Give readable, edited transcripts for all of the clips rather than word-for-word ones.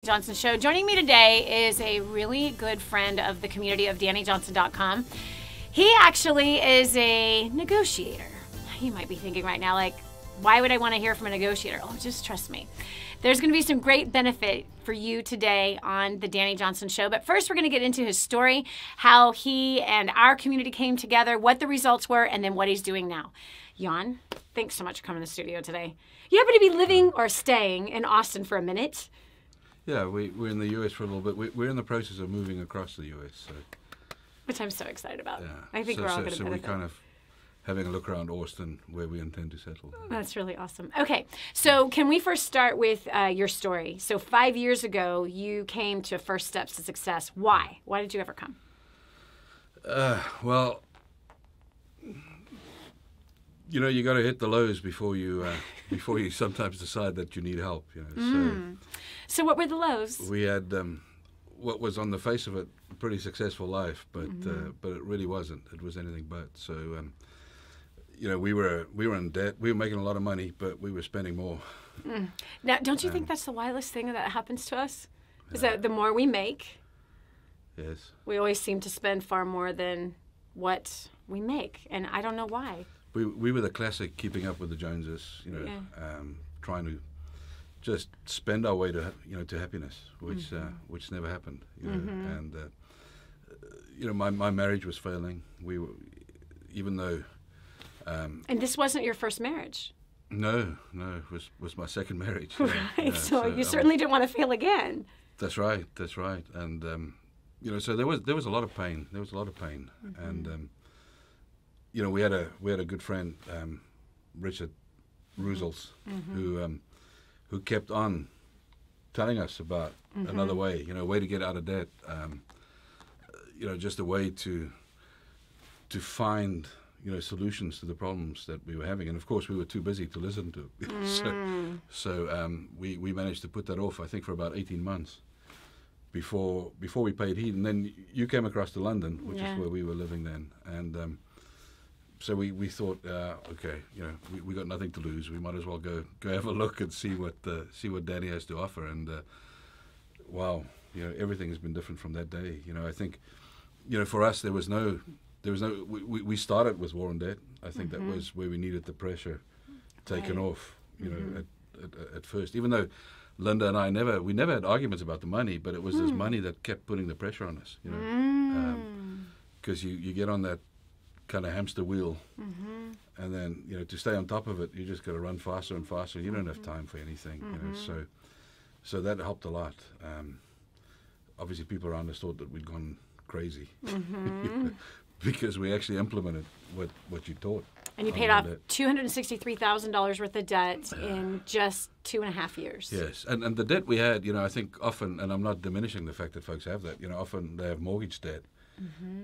Johnson Show. Joining me today is a really good friend of the community of DannyJohnson.com. He actually is a negotiator. You might be thinking right now, like, why would I want to hear from a negotiator? Oh, just trust me. There's going to be some great benefit for you today on the Danny Johnson Show. But first, we're going to get into his story, how he and our community came together, what the results were, and then what he's doing now. Jan, thanks so much for coming to the studio today. You happen to be living or staying in Austin for a minute. Yeah, we're in the U.S. for a little bit. We're in the process of moving across the U.S. So. Which I'm so excited about. Yeah. I think we're all going to benefit. So we're kind of having a look around Austin where we intend to settle. That's really awesome. Okay, so can we first start with your story? So 5 years ago, you came to First Steps to Success. Why? Why did you ever come? Well, you know, you got to hit the lows before you sometimes decide that you need help. You know. So what were the lows? We had what was on the face of it a pretty successful life, but it really wasn't. It was anything but. So you know, we were in debt. We were making a lot of money, but we were spending more. Now, don't you think that's the wildest thing that happens to us? Is that the more we make, yes, we always seem to spend far more than what we make, and I don't know why. We were the classic keeping up with the Joneses, you know, trying to just spend our way to happiness, which never happened, you know. And you know, my marriage was failing. We were, even though. And this wasn't your first marriage. No, it was my second marriage. Right. Yeah, so you certainly didn't want to fail again. That's right. And you know, so there was a lot of pain. And you know, we had a good friend, Richard Ruzels, who kept on telling us about another way, you know, a way to get out of debt, you know, just a way to find, you know, solutions to the problems that we were having. And of course, we were too busy to listen to it. So we managed to put that off, I think, for about 18 months before we paid heed. And then you came across to London, which is where we were living then. And so we thought, okay, you know, we got nothing to lose. We might as well go have a look and see what Danny has to offer. And wow, you know, everything has been different from that day. You know, I think, you know, for us there was no. We started with war and debt. I think that was where we needed the pressure taken off. You know, at first, even though Linda and I never had arguments about the money, but it was this money that kept putting the pressure on us. You know, because you get on that kind of hamster wheel, and then, you know, to stay on top of it, you just got to run faster and faster. You don't have time for anything, you know. So that helped a lot. Obviously, people around us thought that we'd gone crazy because we actually implemented what you taught. And you paid off $263,000 worth of debt in just 2.5 years. Yes, and the debt we had, you know, I think often, and I'm not diminishing the fact that folks have that, you know, often they have mortgage debt.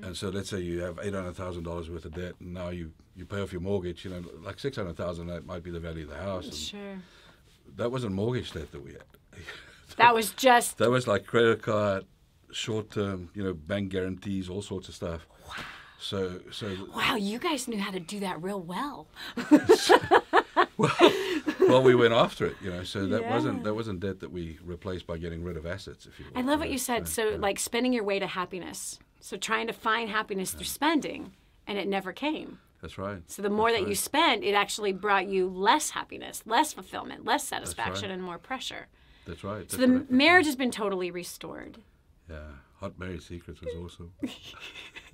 And so let's say you have $800,000 worth of debt, and now you pay off your mortgage, you know, like $600,000, that might be the value of the house. Sure. That wasn't mortgage debt that we had. That was like credit card, short-term, you know, bank guarantees, all sorts of stuff. Wow. So wow, you guys knew how to do that real well. well, we went after it, you know. So that wasn't debt that we replaced by getting rid of assets, if you will. I love what you said. So like spending your way to happiness. So trying to find happiness through spending, and it never came. That's right. So the more that you spent, it actually brought you less happiness, less fulfillment, less satisfaction, and more pressure. That's right. So the marriage has been totally restored. Yeah. Hot Married Secrets was awesome.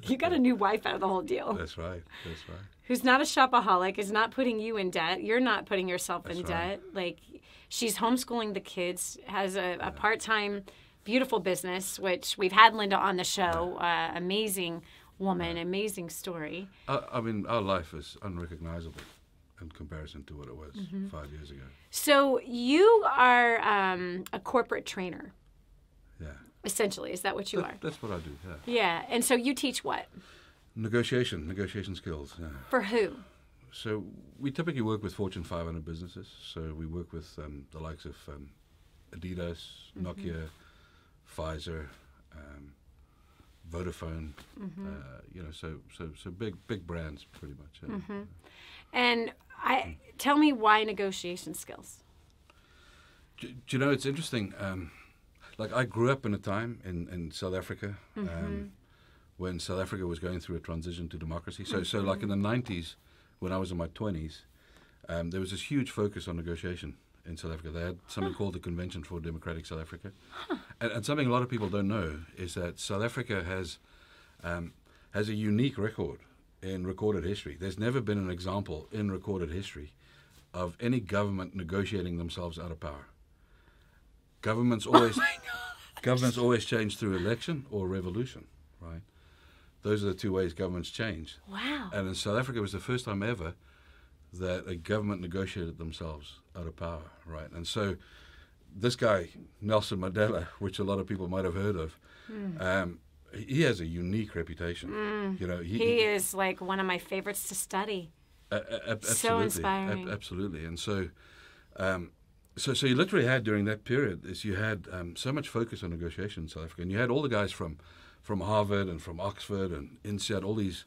You got a new wife out of the whole deal. That's right. Who's not a shopaholic, is not putting you in debt. You're not putting yourself in debt. Like, she's homeschooling the kids, has a part-time, beautiful business, which we've had Linda on the show. Amazing woman, amazing story. I mean, our life is unrecognizable in comparison to what it was 5 years ago. So you are a corporate trainer. Yeah. Essentially, is that what you are? That's what I do, yeah. Yeah, and so you teach what? Negotiation skills. Yeah. For who? So we typically work with Fortune 500 businesses. So we work with the likes of Adidas, Nokia, Pfizer, Vodafone. You know, so big brands, pretty much. Yeah. And tell me why negotiation skills. Do you know, it's interesting. like I grew up in a time in South Africa when South Africa was going through a transition to democracy. So like in the 90s, when I was in my 20s, there was this huge focus on negotiation in South Africa. They had something called the Convention for Democratic South Africa. And something a lot of people don't know is that South Africa has a unique record in recorded history. There's never been an example in recorded history of any government negotiating themselves out of power. Governments always change through election or revolution, right? Those are the two ways governments change. Wow. And in South Africa, it was the first time ever that a government negotiated themselves out of power, right? And so this guy, Nelson Mandela, which a lot of people might have heard of, he has a unique reputation. You know, he is like one of my favorites to study. Absolutely. So inspiring. Absolutely. And so, so you literally had during that period is you had so much focus on negotiation in South Africa, and you had all the guys from Harvard and from Oxford and INSEAD, all these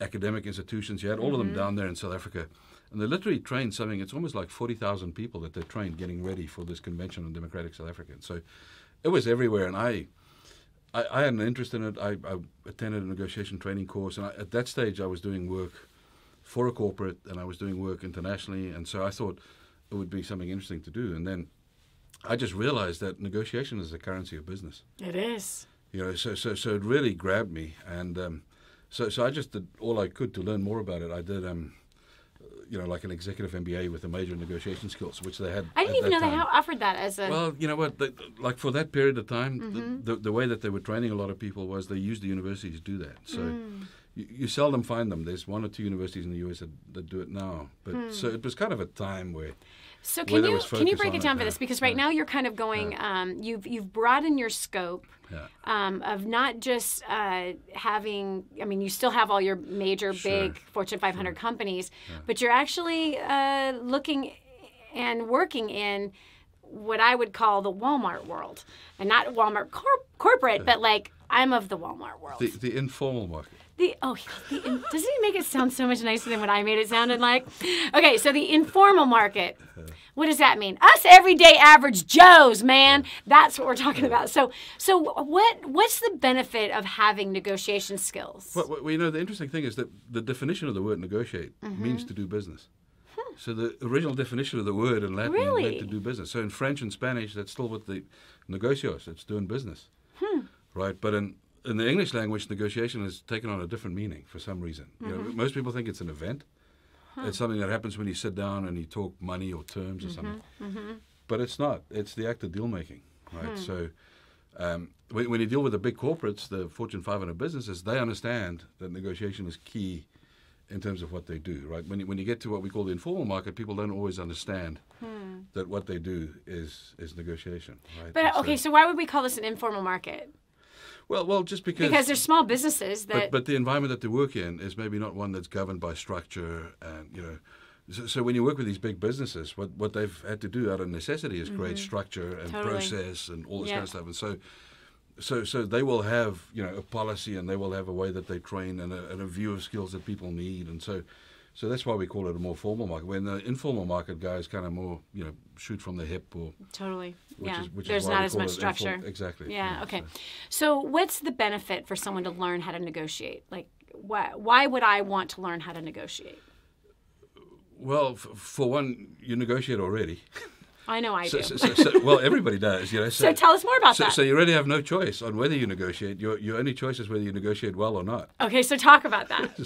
academic institutions. You had all of them down there in South Africa, and they literally trained something. It's almost like 40,000 people that they trained getting ready for this convention on democratic South Africa. And so it was everywhere, and I had an interest in it. I attended a negotiation training course, and at that stage I was doing work for a corporate, and I was doing work internationally, and so I thought it would be something interesting to do. And then I just realized that negotiation is the currency of business. It is. You know, so it really grabbed me, and so I just did all I could to learn more about it. I did, you know, like an executive MBA with a major in negotiation skills, which they had. I didn't even know they offered that as a. Well, you know what? Like for that period of time, the way that they were training a lot of people was they used the universities to do that. So you seldom find them. There's one or two universities in the US that do it now, but so it was kind of a time where. So can you break it down for this? Because right now you're kind of going, you've broadened your scope of not just having, I mean, you still have all your major big Fortune 500 companies, but you're actually looking and working in what I would call the Walmart world. And not Walmart corporate, but like I'm of the Walmart world. The informal market. Doesn't he make it sound so much nicer than what I made it sound like? Okay, so the informal market. What does that mean? Us everyday average Joes, man. That's what we're talking about. So what's the benefit of having negotiation skills? Well, you know, the interesting thing is that the definition of the word negotiate means to do business. So the original definition of the word in Latin meant to do business. So in French and Spanish, that's still what the negocios, it's doing business. Right? But in the English language, negotiation has taken on a different meaning for some reason. You know, most people think it's an event. It's something that happens when you sit down and you talk money or terms or something. But it's not. It's the act of deal making, right? So when you deal with the big corporates, the Fortune 500 businesses, they understand that negotiation is key in terms of what they do, right? When you get to what we call the informal market, people don't always understand that what they do is negotiation, right? But okay, so why would we call this an informal market? Well, just because there's small businesses that. But the environment that they work in is maybe not one that's governed by structure, and you know, so when you work with these big businesses, what they've had to do out of necessity is create structure and process and all this kind of stuff, and so they will have, you know, a policy, and they will have a way that they train and a view of skills that people need, and so that's why we call it a more formal market. When the informal market guys kind of more, you know, shoot from the hip or which there's is why not we as call much it structure. Exactly. Yeah. Okay. So what's the benefit for someone to learn how to negotiate? Like, why would I want to learn how to negotiate? Well, for one, you negotiate already. I know I do. Well, everybody does, you know. So tell us more about that. So you really have no choice on whether you negotiate. Your only choice is whether you negotiate well or not. Okay, so talk about that.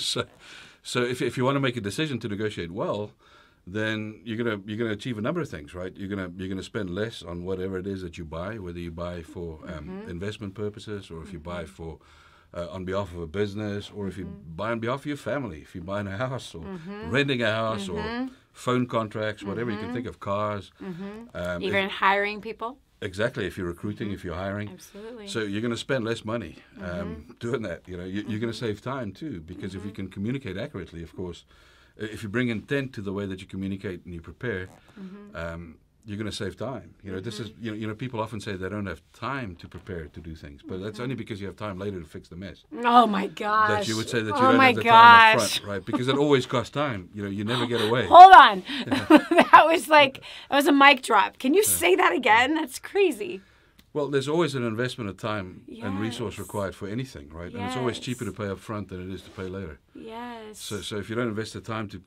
So if you want to make a decision to negotiate well, then you're gonna achieve a number of things, right? You're gonna spend less on whatever it is that you buy, whether you buy for investment purposes, or if you buy for on behalf of a business, or if you buy on behalf of your family, if you're buying a house or renting a house or phone contracts, whatever you can think of, cars. Even hiring people. Exactly, if you're recruiting, if you're hiring. Absolutely. So you're going to spend less money doing that. You know, you're going to save time too, because if you can communicate accurately, of course, if you bring intent to the way that you communicate and you prepare, you're going to save time. You know, this is you know people often say they don't have time to prepare to do things, but that's only because you have time later to fix the mess. Oh my gosh! That you would say that you don't have the time up front, right? Because it always costs time. You know, you never get away. Hold on, that was a mic drop. Can you say that again? That's crazy. Well, there's always an investment of time and resource Yes. required for anything, right? And it's always cheaper to Yes. pay up front than it is to pay later. Yes. So if you don't invest the time to